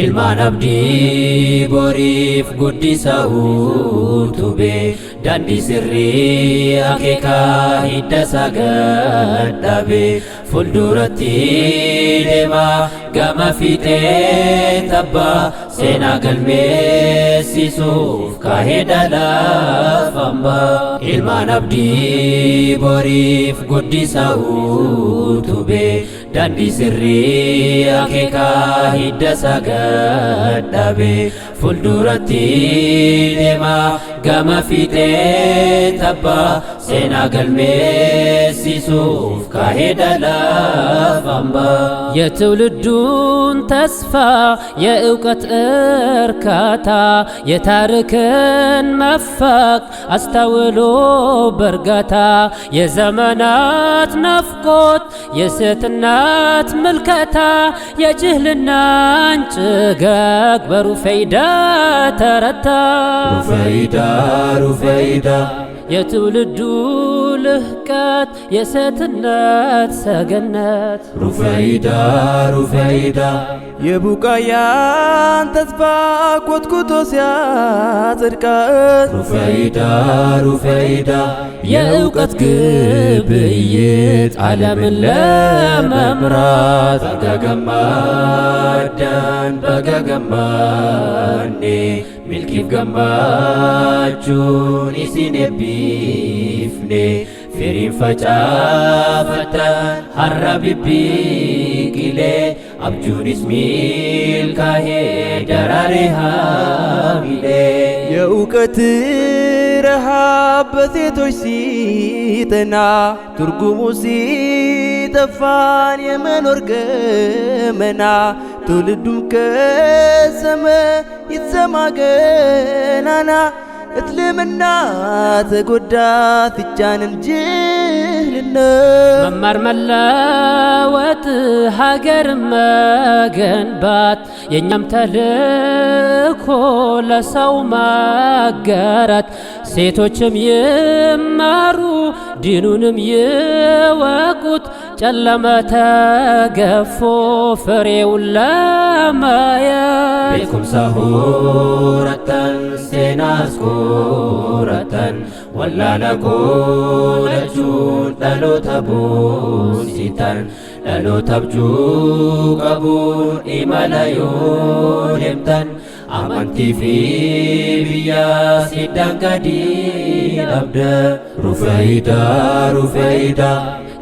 ilmaan abdii boriif guddisa'uu tube daandii sirrii akeekaa hidda sagadhabe fulduratti deemaa gama fiixee tabbaa seenaa galmeessisuuf kaahee dhalaaf hambaa ilmaan abdii boriif guddisa'uu tube daandii sirrii akeekaa hidda sagadhabe fulduratti deemaa gama fiixee tabbaa seenaa galmeessisuuf kaahee dhalaaf hambaa የትውልዱን ተስፋ የእውቀት እርካታ የታሪክን መፋቅ አስታውሎ በርጋታ የዘመናት ናፍቆት የሴትነት ምልከታ የጅህልናን ጭጋግ በሩፈይዳ ተረታ ሩፈይዳ የትውልዱ ልህቀት የሴትነት ሰገነት ሩፈይዳ የቡቃያን ተስፋ ኮትኩቶ ሲያጸድቃት ሩፈይዳ የእውቀት ግብይት ዓለምን ለመምራት በገገማዳን milkiif gammachuun isin eebbifne firiin facaafattan har'a bibbiqilee abjuunis milkaa'ee daraaree haamilee የእውቀት ረሃብ በሴቶች ሲጠና ትርጉሙ ሲጠፋን የመኖር ገመና ትውልዱም ከሰመ ይሰማ ገናና እትልምና ተጎዳ ትጫንን ጅህልነት መማር መለወጥ ሀገር መገንባት የኛም ተልእኮ ለሰው ማጋራት ሴቶችም ይማሩ ዲኑንም ይወቁት ጨለመ ተገፎ ፍሬውን ለማየት ቤኩምሳ ሆረተን ሴናስኮረተን ወላነኮ ለቹን dhaloota boonsitan dhaloota abjuu qabuun imala yoo deemtan amantii fi biyyaa siddaan gadi dhabda ሩፈይዳ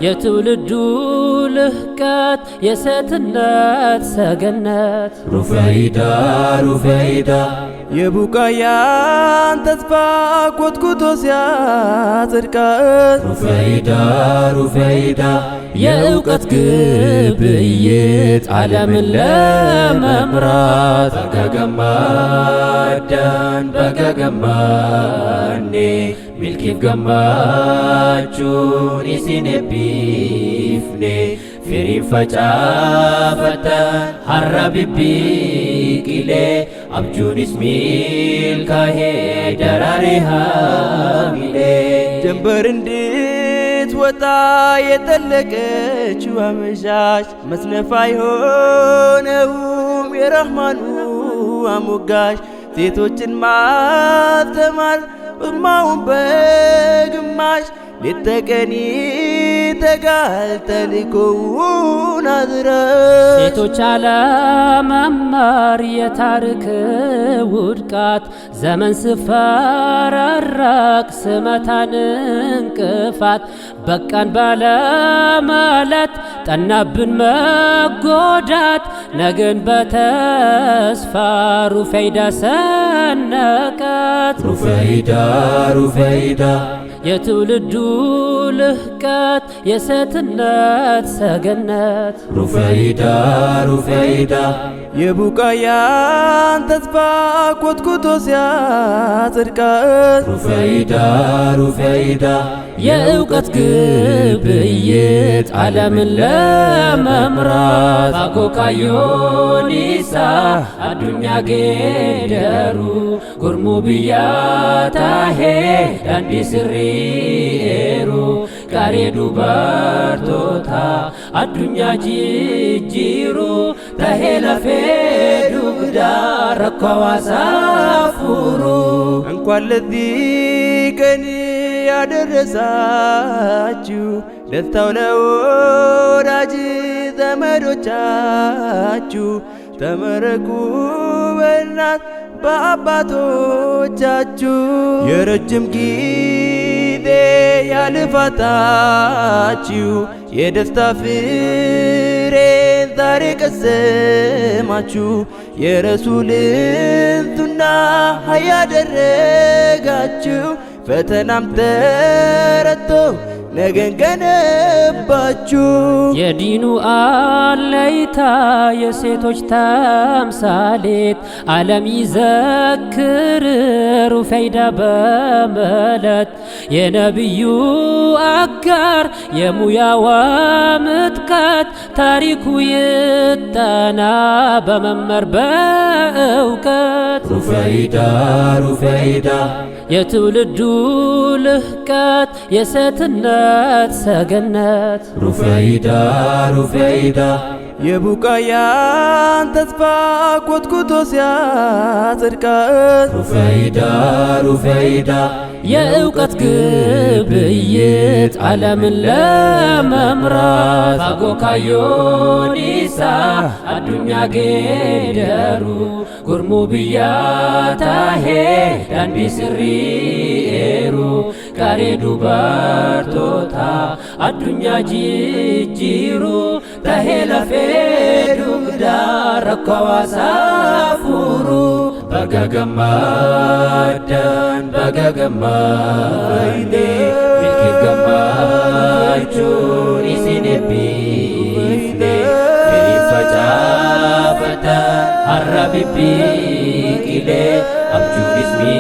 የትውልዱ ልህቀት የሴትነት ሰገነት ሩፈይዳ የቡቃያን ተስፋ ኮትኩቶ ሲያጸድቃት ሩፈይዳ የእውቀት ግብይት ዓለምን ለመምራት በገገማዳን milkiif gammachuun isin eebbifne firiin facaafattan har'a bibbiqilee abjuunis milkaa'ee daraaree haamilee ጀንበር እንድትወጣ የጠለቀችው አመሻሽ መስነፍ አይሆነውም የረህማኑ አሞጋሽ ሴቶችን ማስተማር እማውን በግማሽ ሌት ተቀን ይተጋል ተልእኮውን አድረስ ሴቶች አለመማር የታሪክ ውድቃት ዘመን ስፈራራቅ ስመታን እንቅፋት በቃን ባለማለት ጠናብን መጎዳት ነገን በተስፋ ሩፈይዳ ሰነቀት ሩፈይዳ የትውልዱ ልህቀት የሴትነት ሰገነት ሩፈይዳ የቡቃያን ተስፋ ኮትኩቶ ሲያጸድቃት ሩፈይዳ የእውቀት ግብይት ዓለምን ለመምራት አጎካዮኒሳ አዱኛ ጌደሩ ጉርሙ ብያታሄ ዳንዲ ስሪኤሩ ጋሬዱ በርቶታ አዱኛ ጅጅሩ ተሄለፌ ዱግዳ ረኳዋሳ ፉሩ እንኳን ለዚህ ቀን ያደረሳችሁ ደስታው ለወዳጅ ዘመዶቻችሁ ተመረቁ በእናት በአባቶቻችሁ የረጅም ጊዜ ያልፋታችሁ የደስታ ፍሬን ዛሬ ቀሰማችሁ የረሱልን ሱና ያደረጋችሁ ፈተናም ተረቶ ነገን ገነባችሁ የዲኑ አለይታ የሴቶች ተምሳሌት ዓለም ይዘክር ሩፈይዳ በመለት የነቢዩ አጋር የሙያዋ ምጥቀት ታሪኩ ይጠና በመመር በእውቀት ሩፈይዳ ሩፈይዳ የትውልዱ ልህቀት የሴትነት ሰገነት ሩፈይዳ ሩፈይዳ የቡቃያን ተስፋ ኮትኩቶ ሲያጸድቃት ሩፈይዳ ሩፈይዳ የእውቀት ግብይት ዓለምን ለመምራት አጎካዮኒሳ አዱኛ ጌደሩ ጉርሙ ብያታሄ ዳንዲ ስሪኤሩ ጋሬዱ በርቶታ አዱኛ ጅጅሩ ተሄለፌ ዱግዳ ረኳዋሳ ፉሩ በገገማዳን በገገማይኔ ሚልኪፍ ገማቹን ኢሲኔቢፍኔ ፈጫፈተ አራቢቢ ቂሌ አብጁን ismi